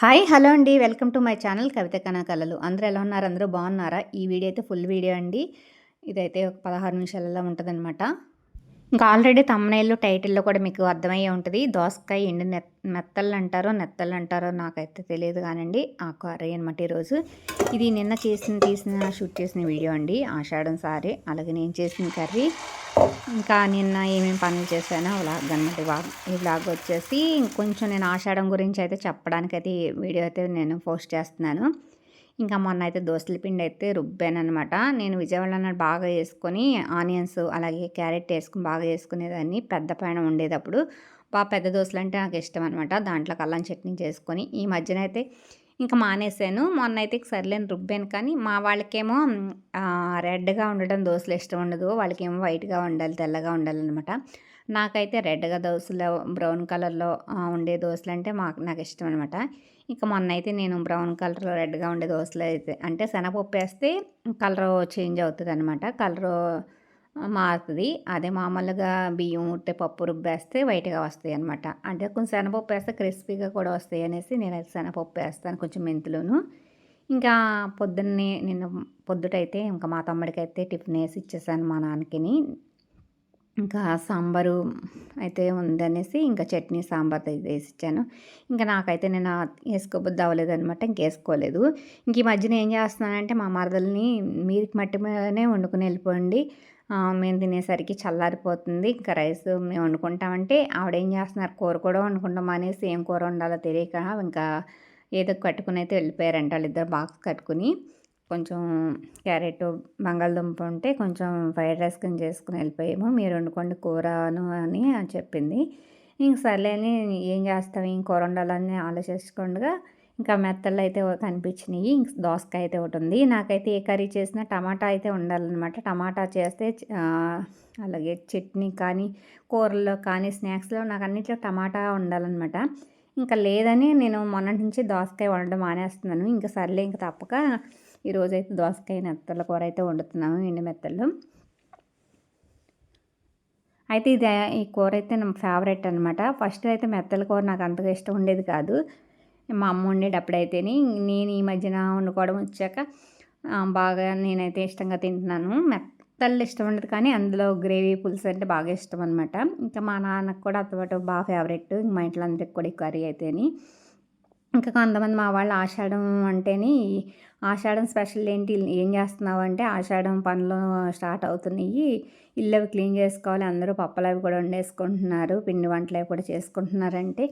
Hi hello అండి. Welcome to my channel కవిత కళలు. అందరూ ఎలా ఉన్నారు? అందరూ బాగున్నారా? ఈ వీడియో అయితే ఫుల్ వీడియో అండి. ఇదైతే ఒక 16 నిమిషాలలో ఉంటుందన్నమాట. ఇంకా ఆల్రెడీ థంబ్‌నెయిల్, టైటిల్‌లో కూడా మీకు అర్థమయ్యే ఉంటది. దోసకాయ ఎండు మెత్తళ్ళు అంటారో, నెత్తళ్ళు అంటారో నాకైతే తెలియదు గానండి. ఆ కర్రీ అనమాట ఈరోజు. ఇది నిన్న షూట్ చేసిన వీడియో అండి. ఆషాఢం సారే. అలాగే నేను చేసిన కర్రీ. ఇంకా నిన్న ఏమేమి పనులు చేశానో వ్లాగ్ అనమాట. ఈ వ్లాగ్ వచ్చేసి కొంచెం నేను ఆషాఢం గురించి అయితే చెప్పడానికైతే వీడియో అయితే నేను పోస్ట్ చేస్తున్నాను. ఇంకా మొన్న అయితే దోసల పిండి అయితే రుబ్బాననమాట. నేను విజయవాడలో బాగా వేసుకొని ఆనియన్స్ అలాగే క్యారెట్ వేసుకొని బాగా వేసుకునేదాన్ని. పెద్ద పైన ఉండేటప్పుడు పెద్ద దోశలు అంటే నాకు ఇష్టం అనమాట. దాంట్లో అల్లం చట్నీ చేసుకొని ఈ మధ్యన అయితే ఇంకా మానేశాను. మొన్న అయితే సర్లేని రుబ్బాను. కానీ మా వాళ్ళకేమో రెడ్గా ఉండడం దోశలు ఇష్టం ఉండదు. వాళ్ళకేమో వైట్గా ఉండాలి, తెల్లగా ఉండాలన్నమాట. నాకైతే రెడ్గా దోశలు బ్రౌన్ కలర్లో ఉండే దోశలు అంటే నాకు ఇష్టం అనమాట. ఇక మొన్న అయితే నేను బ్రౌన్ కలర్లో రెడ్గా ఉండే దోశలు అయితే అంటే శనగపప్పు వేస్తే కలర్ చేంజ్ అవుతుంది అనమాట. కలరు మారుతుంది. అదే మామూలుగా బియ్యం ఉట్టే పప్పు రుబ్బేస్తే వైట్‌గా వస్తాయి అనమాట. అంటే కొంచెం శనగపప్పు వేస్తే క్రిస్పీగా కూడా వస్తాయి అనేసి నేనైతే శనగపప్పు వేస్తాను కొంచెం మెంతులును. ఇంకా పొద్దున్నే నిన్న పొద్దుటైతే ఇంకా మా తమ్ముడికైతే టిఫిన్ వేసి ఇచ్చేసాను మా నాన్నకిని. ఇంకా సాంబారు అయితే ఉందనేసి ఇంకా చట్నీ సాంబార్ వేసిచ్చాను. ఇంకా నాకైతే నేను వేసుకోబుద్ధి అవ్వలేదనమాట. ఇంకేసుకోలేదు. ఇంక ఈ మధ్యన ఏం చేస్తున్నానంటే మా మరదల్ని మీరికి మట్టి మీదనే వండుకొని వెళ్ళిపోండి. మేము తినేసరికి చల్లారిపోతుంది. ఇంకా రైస్ మేము వండుకుంటామంటే ఆవిడేం చేస్తున్నారు కూర కూడా వండుకుంటాం అనేసి ఏం కూర వండాలో తెలియక ఇంకా ఏదో కట్టుకుని అయితే వెళ్ళిపోయారంట వాళ్ళిద్దరు బాక్స్ కట్టుకుని. కొంచెం క్యారెట్, బంగాళదుంప ఉంటే కొంచెం ఫ్రైడ్ రైస్ కింద చేసుకుని వెళ్ళిపోయాము. మీరు వండుకోండి కూరను అని చెప్పింది. ఇంక సర్లే అని ఏం చేస్తాం ఏం కూర వండాలని ఆలోచించకుండా ఇంకా మెత్తళ్ళు అయితే కనిపించినాయి. ఇంక దోసకాయ అయితే ఒకటి ఉంది. నాకైతే ఏ కర్రీ చేసినా టమాటా అయితే ఉండాలన్నమాట. టమాటా చేస్తే అలాగే చట్నీ కానీ, కూరల్లో కానీ, స్నాక్స్‌లో నాకు అన్నిట్లో టమాటా ఉండాలన్నమాట. ఇంకా లేదని నేను మొన్నటి నుంచి దోసకాయ వండడం మానేస్తున్నాను. ఇంక సర్లే ఇంక తప్పక ఈరోజైతే దోసకాయ మెత్తల కూర అయితే వండుతున్నాను. ఎండు మెత్తళ్ళు. అయితే ఈ కూర అయితే నా ఫేవరెట్ అనమాట. ఫస్ట్ అయితే మెత్తల కూర నాకు అంతగా ఇష్టం ఉండేది కాదు. మా అమ్మ వండేటప్పుడైతేని నేను ఈ మధ్యన వండుకోవడం వచ్చాక బాగా నేనైతే ఇష్టంగా తింటున్నాను. మెత్తళ్ళు ఇష్టం ఉండదు కానీ అందులో గ్రేవీ పులుసు అంటే బాగా ఇష్టం అనమాట. ఇంకా మా నాన్నకు కూడా అతపాటు బాగా ఫేవరెట్. మా ఇంట్లో అందరికి కూడా ఈ కర్రీ అయితేని. ఇంకా కొంతమంది మా వాళ్ళు ఆషాఢం అంటేని ఆషాఢం స్పెషల్ ఏంటి ఏం చేస్తున్నావు అంటే ఆషాఢం పనులు స్టార్ట్ అవుతున్నాయి. ఇల్లు అవి క్లీన్ చేసుకోవాలి. అందరూ పప్పులు అవి కూడా వండేసుకుంటున్నారు. పిండి వంటలు అవి కూడా చేసుకుంటున్నారంటే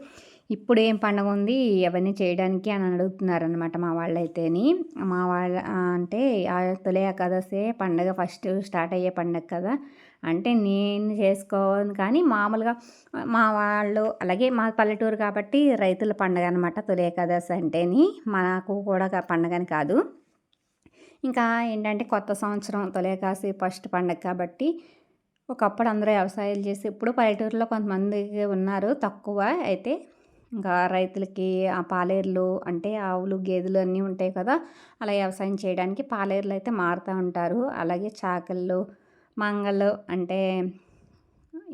ఇప్పుడు ఏం పండగ ఉంది అవన్నీ చేయడానికి అని అడుగుతున్నారనమాట మా వాళ్ళైతేని. మా వాళ్ళ అంటే తొలి ఏకాదశి పండగ ఫస్ట్ స్టార్ట్ అయ్యే పండగ కదా. అంటే నేను చేసుకోను కానీ మామూలుగా మా వాళ్ళు అలాగే మా పల్లెటూరు కాబట్టి రైతుల పండగ అనమాట తొలి ఏకాదశి అంటేని. మనకు కూడా పండగని కాదు. ఇంకా ఏంటంటే కొత్త సంవత్సరం తొలి ఏకాదశి ఫస్ట్ పండగ కాబట్టి ఒకప్పుడు అందరూ వ్యవసాయాలు చేసి ఇప్పుడు పల్లెటూరులో కొంతమంది ఉన్నారు తక్కువ. అయితే ఇంకా రైతులకి ఆ పాలేర్లు అంటే ఆవులు గేదెలు అన్నీ ఉంటాయి కదా. అలా వ్యవసాయం చేయడానికి పాలేర్లు అయితే మారుతూ ఉంటారు. అలాగే చాకళ్ళు మంగళ్ళు అంటే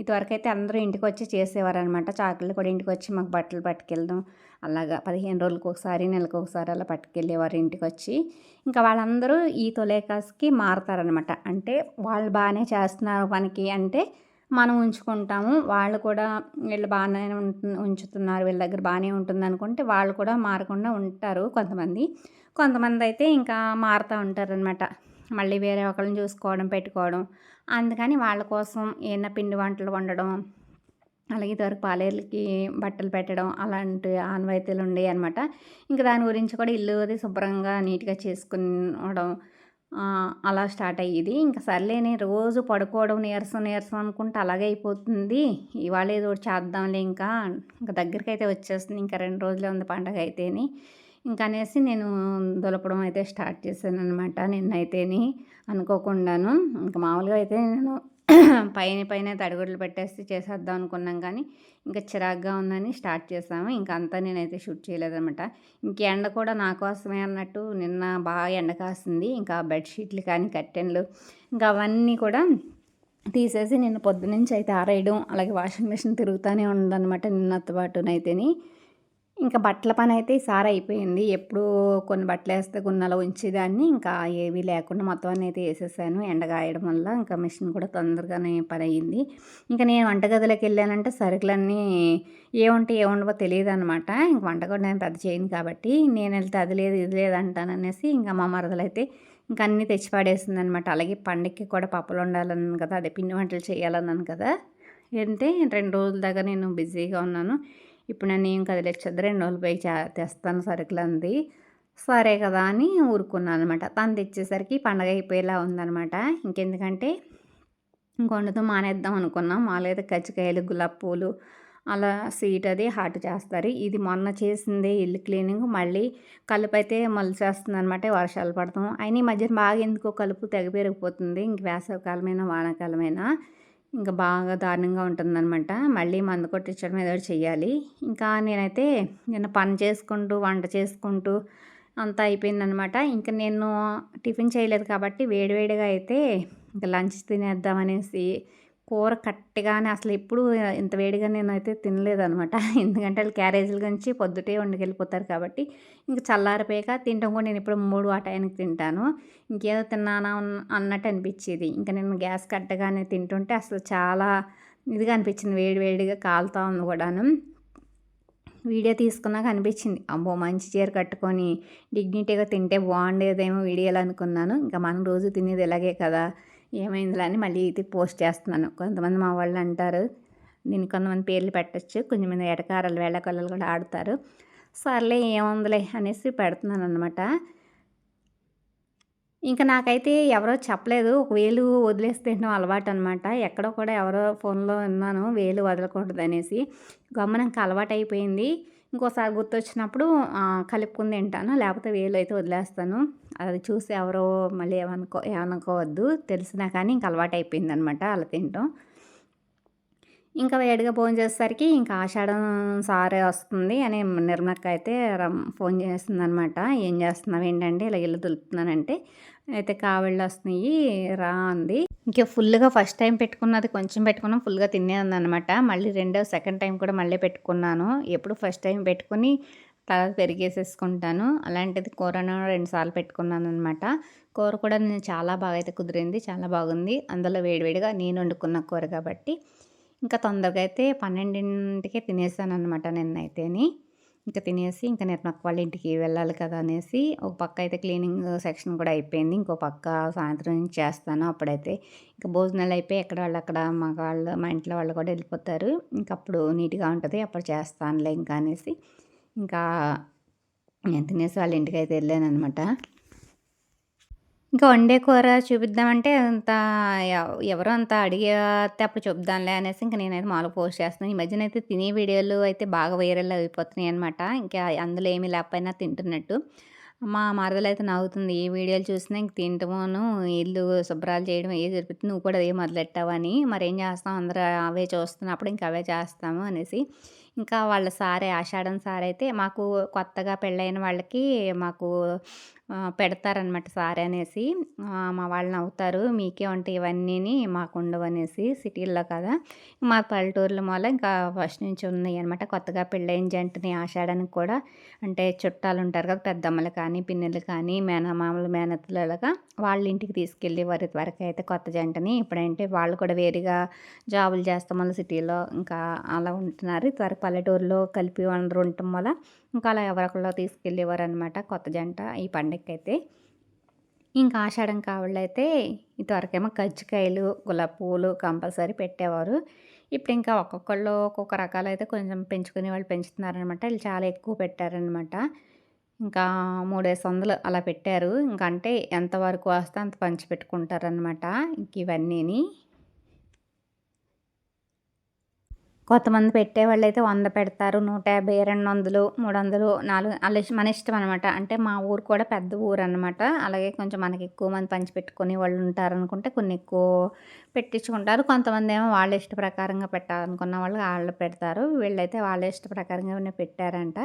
ఇదివరకైతే అందరూ ఇంటికి వచ్చి చేసేవారనమాట. చాకళ్ళు కూడా ఇంటికి వచ్చి మాకు బట్టలు పట్టుకెళ్ళడం అలాగా 15 రోజులకు ఒకసారి నెలకు ఒకసారి అలా పట్టుకెళ్ళేవారు ఇంటికి వచ్చి. ఇంకా వాళ్ళందరూ ఈ తొలేకాసుకి మారతారనమాట. అంటే వాళ్ళు బాగానే చేస్తున్నారు పనికి అంటే మనం ఉంచుకుంటాము. వాళ్ళు కూడా వీళ్ళు బాగానే ఉంచుతున్నారు వీళ్ళ దగ్గర బాగానే ఉంటుంది అనుకుంటే వాళ్ళు కూడా మారకుండా ఉంటారు కొంతమంది. కొంతమంది అయితే ఇంకా మారుతూ ఉంటారనమాట. మళ్ళీ వేరే ఒకళ్ళని చూసుకోవడం పెట్టుకోవడం. అందుకని వాళ్ళ కోసం ఏమైనా పిండి వంటలు వండడం అలాగే ఇదివరకు పాలేర్లకి బట్టలు పెట్టడం అలాంటి ఆనవాయితీలు ఉండేవి అనమాట. ఇంకా దాని గురించి కూడా ఇల్లు అది శుభ్రంగా నీట్గా చేసుకునడం అలా స్టార్ట్ అయ్యేది. ఇంకా సర్లేని రోజు పడుకోవడం నీరసం నీరసం అనుకుంటే అలాగే అయిపోతుంది. ఇవాళ ఏదో ఒకటి చేద్దాంలే ఇంకా దగ్గరికి అయితే వచ్చేస్తుంది. ఇంకా 2 రోజులే ఉంది పండగ అయితేని. ఇంకా అనేసి నేను దులపడం అయితే స్టార్ట్ చేశాను అనమాట నిన్నైతేని అనుకోకుండాను. ఇంకా మామూలుగా అయితే నేను పైన తడిగుడ్లు పెట్టేసి చేసేద్దాం అనుకున్నాం కానీ ఇంకా చిరాగ్గా ఉందని స్టార్ట్ చేసాము. ఇంకా అంతా నేనైతే షూట్ చేయలేదనమాట. ఇంక ఎండ కూడా నా కోసమే అన్నట్టు నిన్న బాగా ఎండ కాసింది. ఇంకా బెడ్షీట్లు కానీ కర్టెన్లు ఇంకా అవన్నీ కూడా తీసేసి నిన్న పొద్దునుంచి అయితే ఆరేయడం అలాగే వాషింగ్ మిషన్ తిరుగుతూనే ఉందన్నమాట నిన్నతో పాటునైతేని. ఇంకా బట్టల పనైతే ఈసారి అయిపోయింది. ఎప్పుడూ కొన్ని బట్టలేస్తే గున్నలో ఉంచేదాన్ని. ఇంకా ఏవి లేకుండా మొత్తం అన్నీ అయితే ఏసేసాను. ఎండగాయడం వల్ల ఇంకా మిషన్ కూడా తొందరగానే పనయింది. ఇంక నేను వంటగదిలోకెళ్ళానంటే సరుకులన్నీ ఏవుంటాయి, ఏవుండవో తెలీదనమాట. ఇంక వంట కూడా నేను పెద్ద చేయను కాబట్టి, నేనెళ్తే అది లేదు, ఇది లేదు అంటాననేసి ఇంకా మా మరదలైతే ఇంక అన్నీ తెచ్చి పడేసిందనమాట. అలాగే పండగకి కూడా పప్పులొండాలన్నాను కదా! అదే పిండి వంటలు చేయాలన్నాను కదా! అంటే 2 రోజుల దాకా నేను బిజీగా ఉన్నాను. ఇప్పుడు నన్నేం కదిలిచ్చొద్దు 2 రోజులు పోయి తెస్తాను సరుకులంది. సరే కదా అని ఊరుకున్నాననమాట. తను తెచ్చేసరికి పండగ అయిపోయేలా ఉందనమాట. ఇంకెందుకంటే ఇంక వండటం మానేద్దాం అనుకున్నాం. మామూలుగా అయితే కజ్జికాయలు, గులాబీ పూలు అలా స్వీట్ అది హాట్ చేస్తారు. ఇది మొన్న చేసిందే ఇల్లు క్లీనింగ్ మళ్ళీ కలుపైతే మొలిచేస్తుందనమాట. వర్షాలు పడతాం. అయినా ఈ మధ్యన బాగా ఎందుకో కలుపు తెగ పెరిగిపోతుంది. ఇంక వేసవికాలమైనా, వానాకాలమైనా. ఇంకా బాగా దారుణంగా ఉంటుందనమాట. మళ్ళీ మందు కొట్టించడం ఏదో ఒకటి చెయ్యాలి. ఇంకా నేనైతే నిన్న పని చేసుకుంటూ, వంట చేసుకుంటూ అంతా అయిపోయిందనమాట. ఇంక నేను టిఫిన్ చేయలేదు కాబట్టి వేడివేడిగా అయితే ఇంక లంచ్ తినేద్దామనేసి కూర కట్టగానే అసలు ఎప్పుడు ఇంత వేడిగా నేనైతే తినలేదనమాట. ఎందుకంటే ఆళ్ళు క్యారేజీల గురించి పొద్దుటే వండుకెళ్ళిపోతారు కాబట్టి ఇంక చల్లారిపోయాక తినటం కూడా నేను ఇప్పుడు 3 ఆ టైంకి తింటాను. ఇంకేదో తిన్నానా అన్నట్టు అనిపించేది. ఇంక నేను గ్యాస్ కట్టగానే తింటుంటే అసలు చాలా ఇదిగా అనిపించింది. వేడి వేడిగా కాలుతా ఉంది కూడాను. వీడియో తీసుకున్నాక అనిపించింది అమ్మో మంచి చీర కట్టుకొని డిగ్నిటీగా తింటే బాగుండేదేమో వీడియోలో అనుకున్నాను. ఇంకా మనం రోజు తినేది ఇలాగే కదా ఏమైందిలే అని మళ్ళీ ఇది పోస్ట్ చేస్తున్నాను. కొంతమంది మా వాళ్ళు అంటారు నేను కొంతమంది పేర్లు పెట్టచ్చు, కొంతమంది ఎటకారాలు వేళాకొల్లలు కూడా ఆడతారు. సర్లే ఏముందిలే అనేసి పెడుతున్నాను అనమాట. ఇంక నాకైతే ఎవరో చెప్పలేదు. ఒక వేలు వదిలేసి తినడం అలవాటనమాట. ఎక్కడో కూడా ఎవరో ఫోన్‌లో విన్నాను వేలు వదలకూడదనేసి. గమ్మున ఇంక అలవాటయిపోయింది. ఇంకోసారి గుర్తొచ్చినప్పుడు కలుపుకొని తింటాను. లేపోతే వేలయితే వదిలేస్తాను. అది చూసి ఎవరో మళ్ళీ ఏమనుకోవద్దు. తెలిసినా కానీ ఇంక అలవాటయిపోయిందనమాట అలా తినటం. ఇంకా వేడిగా భోంచేసేసరికి ఇంకా ఆషాఢం సారే వస్తుంది అని నిర్మలక్క అయితే ఫోన్ చేసిందనమాట. "ఏం చేస్తున్నావు ఏంటంటే?" ఇలా ఇల్లు దులుపుతున్నానంటే, అయితే "కావిళ్ళు వస్తున్నాయి రా" అంది. ఇంక ఫుల్‌గా ఫస్ట్ టైం పెట్టుకున్నది కొంచెం పెట్టుకున్నాం. ఫుల్‌గా తినేయన్ననమాట. మళ్ళీ సెకండ్ టైం కూడా మళ్ళీ పెట్టుకున్నాను. ఎప్పుడు ఫస్ట్ టైం పెట్టుకొని తర్వాత పెరిగేసేసుకుంటాను. అలాంటిది కూరను 2 సార్లు పెట్టుకున్నాననమాట. కూర కూడా నేను చాలా బాగా అయితే కుదిరింది. చాలా బాగుంది. అందులో వేడివేడిగా నేను వండుకున్న కూర కాబట్టి ఇంకా తొందరగా అయితే 12కే తినేసాననమాట నిన్నైతేని. ఇంక తినేసి ఇంక నిర్మక్క వాళ్ళ ఇంటికి వెళ్ళాలి కదా అనేసి ఒక పక్క అయితే క్లీనింగ్ సెక్షన్ కూడా అయిపోయింది. ఇంకో పక్క సాయంత్రం నుంచి చేస్తాను. అప్పుడైతే ఇంక భోజనాలు అయిపోయి ఎక్కడ వాళ్ళు అక్కడ మగవాళ్ళు మా ఇంట్లో వాళ్ళు కూడా వెళ్ళిపోతారు. ఇంక అప్పుడు నీట్‌గా ఉంటది. అప్పుడు చేస్తానులే ఇంకా అనేసి ఇంకా నేను తినేసి వాళ్ళ ఇంటికైతే వెళ్ళాననమాట. ఇంకా వండే కూర చూపిద్దామంటే అంత ఎవరో అంత అడిగితే అప్పుడు చెప్దాంలే అనేసి ఇంక నేనైతే మామూలుగా పోస్ట్ చేస్తున్నాను. ఈ మధ్యన అయితే తినే వీడియోలు అయితే బాగా వైరల్ అయిపోతున్నాయి అనమాట. ఇంకా అందులో ఏమీ లేకపోయినా తింటున్నట్టు. మా మరదలైతే నవ్వుతుంది. ఏ వీడియోలు చూసినా ఇంక తింటమును, ఇల్లు శుభ్రాలు చేయడం ఏ సరిపోతుంది. నువ్వు కూడా అదే మొదలెట్టావని. మరేం చేస్తాం అందరూ అవే చూస్తున్నప్పుడు ఇంక అవే చేస్తాము అనేసి. ఇంకా వాళ్ళ సారే ఆషాఢం సారైతే మాకు కొత్తగా పెళ్ళైన వాళ్ళకి మాకు పెడతారనమాట సారీ అనేసి. మా వాళ్ళు నవ్వుతారు. మీకే ఉంటాయి ఇవన్నీని మాకుండవనేసి సిటీల్లో కదా! మా పల్లెటూరులో మూల ఇంకా ఫస్ట్ నుంచి ఉన్నాయనమాట. కొత్తగా పెళ్ళైన జంటని ఆషాఢానికి కూడా అంటే చుట్టాలుంటారు కదా! పెద్దమ్మలు కానీ, పిన్నులు కానీ, మేనమామలు, మేనత్తలు అలాగా వాళ్ళ ఇంటికి తీసుకెళ్ళేవారు ఇదివరకైతే కొత్త జంటని. ఇప్పుడంటే వాళ్ళు కూడా వేరుగా జాబులు చేస్తాం వల్ల సిటీలో ఇంకా అలా ఉంటున్నారు. ఇదివరకు పల్లెటూరులో కలిపి అందరూ ఉండటం వల్ల ఇంకా అలా ఎవరొకళ్ళు తీసుకెళ్ళేవారనమాట కొత్త జంట ఈ పండగకైతే. ఇంకా ఆషాఢం కావాళ్ళైతే ఇదివరకేమో కజ్జికాయలు, గులాబీ పువ్వులు కంపల్సరీ పెట్టేవారు. ఇప్పుడు ఇంకా ఒక్కొక్కళ్ళు ఒక్కొక్క రకాలైతే కొంచెం పెంచుకునే వాళ్ళు పెంచుతున్నారనమాట. వీళ్ళు చాలా ఎక్కువ పెట్టారనమాట. ఇంకా 3, 5 వందలు అలా పెట్టారు. ఇంక అంటే ఎంతవరకు వస్తే అంత పంచిపెట్టుకుంటారనమాట. ఇంక ఇవన్నీని. కొంతమంది పెట్టేవాళ్ళైతే 100 పెడతారు. 150, 200, 300, 4 ఆళ్ళ మన ఇష్టం అనమాట. అంటే మా ఊరు కూడా పెద్ద ఊరనమాట. అలాగే కొంచెం మనకి ఎక్కువ మంది పంచిపెట్టుకునే వాళ్ళు ఉంటారనుకుంటే కొన్ని ఎక్కువ పెట్టించుకుంటారు. కొంతమందేమో వాళ్ళ ఇష్ట ప్రకారంగా పెట్టాలనుకున్న వాళ్ళు ఆళ్ళు పెడతారు. వీళ్ళైతే వాళ్ళ ఇష్ట ప్రకారంగానే పెట్టారంట.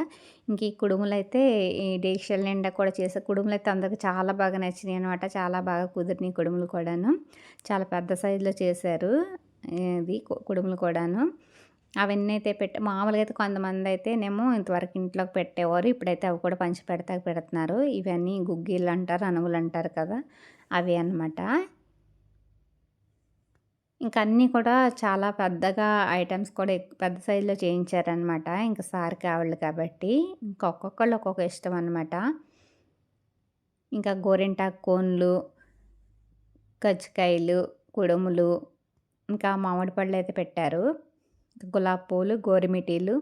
ఇంక ఈ కుడుములైతే ఈ డీక్షల నిండా కూడా చేసే కుడుములైతే అందరికి చాలా బాగా నచ్చినాయి అనమాట. చాలా బాగా కుదిరినాయి కుడుములు కూడాను. చాలా పెద్ద సైజులో చేశారు. ఇది కుడుములు కూడాను. అవన్నీ అయితే మామూలుగా అయితే కొంతమంది అయితేనేమో ఇంతవరకు ఇంట్లోకి పెట్టేవారు. ఇప్పుడైతే అవి కూడా పెడుతున్నారు. ఇవన్నీ గుగ్గిళ్ళు అంటారు, అణువులు అంటారు కదా! అవి అన్నమాట. ఇంక అన్నీ కూడా చాలా పెద్దగా ఐటెమ్స్ కూడా పెద్ద సైజులో చేయించారనమాట. ఇంక సార్‌కి ఆవిడలు కాబట్టి. ఇంక ఒక్కొక్కళ్ళు ఒక్కొక్క ఇష్టం అనమాట. ఇంకా గోరింటాకు కోన్లు, కజ్జికాయలు, కుడుములు, ఇంకా మామిడి పళ్ళైతే పెట్టారు. గులాబీ పూలు, గోరుమిటీలు.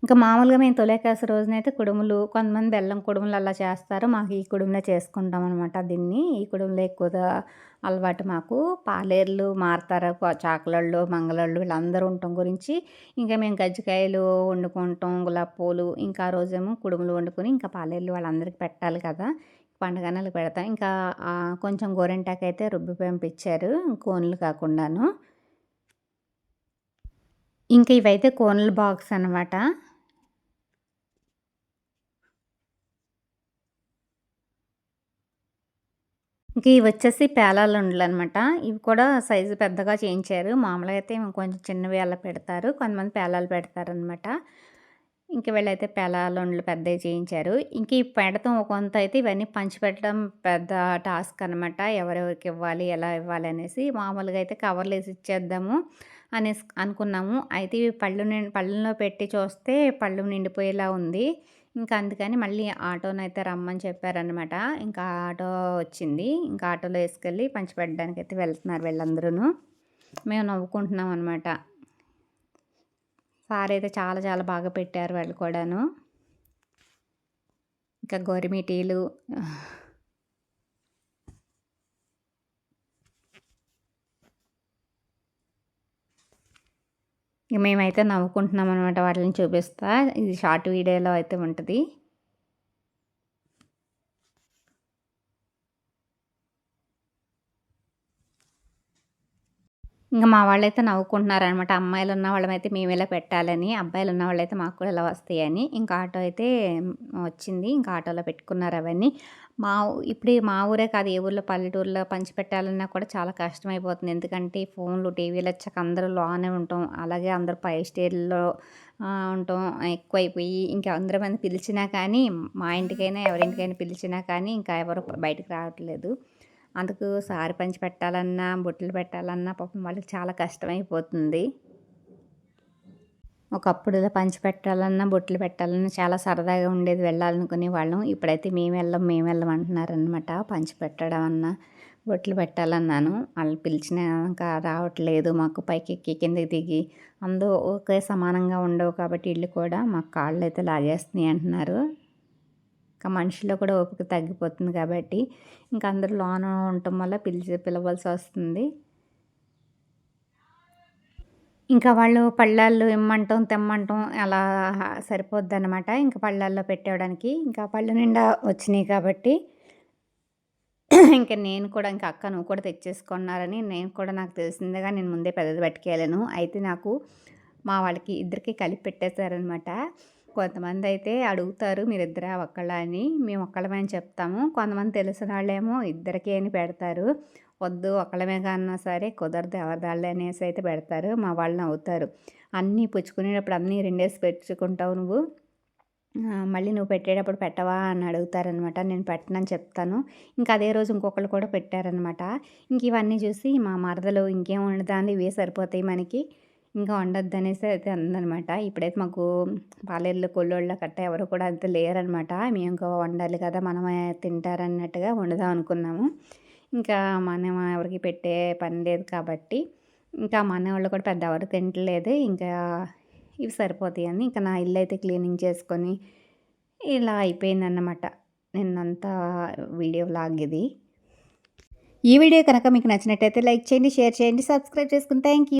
ఇంకా మామూలుగా మేము తొలి రోజునైతే కుడుములు, కొంతమంది బెల్లం కుడుములు అలా చేస్తారు. మాకు ఈ కుడుములే చేసుకుంటామనమాట దీన్ని. ఈ కుడుములే ఎక్కువగా అలవాటు మాకు. పాలేర్లు మారతారు, చాకలోళ్ళు, మంగళోళ్ళు వీళ్ళందరూ ఉండటం గురించి ఇంకా మేము కజ్జికాయలు వండుకుంటాం, గులాబీ పూలు, ఇంకా ఆ రోజేమో కుడుములు వండుకొని ఇంకా పాలేర్లు వాళ్ళందరికీ పెట్టాలి కదా! పండగనెలకి పెడతాం. ఇంకా కొంచెం గోరింటాకైతే రుబ్బి పంపించారు కోన్లు కాకుండాను. ఇంక ఇవైతే కోన్ల బాక్స్ అనమాట. ఇంక ఇవొచ్చేసి పేలాలుండలనమాట. ఇవి కూడా సైజు పెద్దగా చేయించారు. మామూలుగా అయితే కొంచెం చిన్నవి అలా పెడతారు. కొంతమంది పేలాలు పెడతారనమాట. ఇంక వీళ్ళైతే పేలాలుండలు పెద్దయి చేయించారు. ఇంక ఈ పెడతాం ఒక వంతయితే ఇవన్నీ పంచిపెట్టడం పెద్ద టాస్క్ అనమాట. ఎవరెవరికి ఇవ్వాలి, ఎలా ఇవ్వాలి అనేసి. మామూలుగా అయితే కవర్లేసి ఇచ్చేద్దాము అనుకున్నాము. అయితే ఇవి పళ్ళెంలో పెట్టి చూస్తే పళ్ళు నిండిపోయేలా ఉంది. ఇంకా అందుకని మళ్ళీ ఆటోనైతే రమ్మని చెప్పారనమాట. ఇంకా ఆటో వచ్చింది. ఇంకా ఆటోలో వేసుకెళ్ళి పంచిపెట్టడానికైతే వెళ్తున్నారు వీళ్ళందరూను. మేము నవ్వుకుంటున్నాం అనమాట. సారైతే చాలా చాలా బాగా పెట్టారు వాళ్ళు కూడాను. ఇంకా గోరిమిటీలు ఇక మేమైతే నవ్వుకుంటున్నాం అనమాట వాటిని చూపిస్తా. ఇది షార్ట్ వీడియోలో అయితే ఉంటది. ఇంక మా వాళ్ళైతే నవ్వుకుంటున్నారనమాట. అమ్మాయిలున్న వాళ్ళమైతే మేమిలా పెట్టాలని, అబ్బాయిలున్న వాళ్ళైతే మాకు కూడా ఇలా వస్తాయని. ఇంకా ఆటో అయితే వచ్చింది. ఇంకా ఆటోలో పెట్టుకున్నారు అవన్నీ. ఇప్పుడు మా ఊరే కాదు, ఏ ఊర్లో పల్లెటూరులో పంచిపెట్టాలన్నా కూడా చాలా కష్టమైపోతుంది. ఎందుకంటే ఫోన్లు, టీవీలు వచ్చాక అందరూ లోనే ఉంటాం. అలాగే అందరూ పై స్టేర్‌లో ఉంటాం. ఎక్కువైపోయి ఇంకా అందరి మంది పిలిచినా కానీ, మా ఇంటికైనా ఎవరింటికైనా పిలిచినా కానీ ఇంకా ఎవరు బయటకు రావట్లేదు. అందుకు సారె పంచి పెట్టాలన్నా, బొట్లు పెట్టాలన్నా పాపం వాళ్ళకి చాలా కష్టమైపోతుంది. ఒకప్పుడు ఇలా పంచి పెట్టాలన్నా, బొట్లు పెట్టాలన్నా చాలా సరదాగా ఉండేది, వెళ్ళాలనుకునేవాళ్ళం. ఇప్పుడైతే మేమెళ్ళం అంటున్నారనమాట. పంచి పెట్టడం అన్నా, బొట్లు పెట్టాలన్నాను. వాళ్ళు పిలిచినాక రావట్లేదు. మాకు పైకెక్కి, కిందకి దిగి అందరూ ఒకే సమానంగా ఉండవు కాబట్టి ఇళ్ళు కూడా మాకు కాళ్ళైతే లాగేస్తున్నాయి అంటున్నారు. ఇంకా మనిషిలో కూడా ఓపిక తగ్గిపోతుంది కాబట్టి ఇంకా అందరూ లోన ఉండటం వల్ల పిలవలసి వస్తుంది. ఇంకా వాళ్ళు పళ్ళాల్లో ఇమ్మంటాం, తెమ్మంటాం అలా సరిపోద్దనమాట. ఇంకా పళ్ళాల్లో పెట్టేయడానికి. ఇంకా పళ్ళు నిండా వచ్చినాయి కాబట్టి ఇంక నేను కూడా ఇంకా అక్క నువ్వు కూడా తెచ్చేసుకున్నారని నేను కూడా నాకు తెలిసిందిగా నేను ముందే పెద్దది పట్టుకెళ్ళాను. అయితే నాకు మా వాళ్ళకి ఇద్దరికి కలిపి పెట్టేశారనమాట. కొంతమందయితే అడుగుతారు మీరిద్దరా ఒక్కళ్ళా అని. మేము ఒక్కళ్ళమే అని చెప్తాము. కొంతమంది తెలిసిన వాళ్ళేమో ఇద్దరికీ అని పెడతారు. వద్దు ఒక్కళ్ళమే కన్నా సరే కుదరదు ఎవరిదాళ్ళే అనేసి అయితే పెడతారు. మా వాళ్ళు నవ్వుతారు. అన్నీ పుచ్చుకునేటప్పుడు అన్నీ రెండేసి పెట్టుకుంటావు నువ్వు. మళ్ళీ నువ్వు పెట్టేటప్పుడు పెట్టవా అని అడుగుతారనమాట. నేను పెట్టనని చెప్తాను. ఇంకా అదే రోజు ఇంకొకళ్ళు కూడా పెట్టారనమాట. ఇంక ఇవన్నీ చూసి మా మరదలు ఇంకేం వండుతాంది ఇవే సరిపోతాయి మనకి ఇంకా వండొద్దనేసి అయితే అందనమాట. ఇప్పుడైతే మాకు పాలేర్లు, కొల్లోళ్ళ కట్ట ఎవరు కూడా అంత లేరనమాట. మేము ఇంకా వండాలి కదా మనమే తింటారన్నట్టుగా వండుదాం అనుకున్నాము. ఇంకా మనం ఎవరికి పెట్టే పని లేదు కాబట్టి ఇంకా మా అన్నయ్య కూడా పెద్ద ఎవరు తింటలేదు. ఇంకా ఇవి సరిపోతాయని ఇంకా నా ఇల్లు అయితే క్లీనింగ్ చేసుకొని ఇలా అయిపోయిందన్నమాట నిన్నంతా వీడియో వ్లాగ్ ఇది. ఈ వీడియో కనుక మీకు నచ్చినట్టయితే లైక్ చేయండి, షేర్ చేయండి, సబ్స్క్రైబ్ చేసుకుని థ్యాంక్ యూ.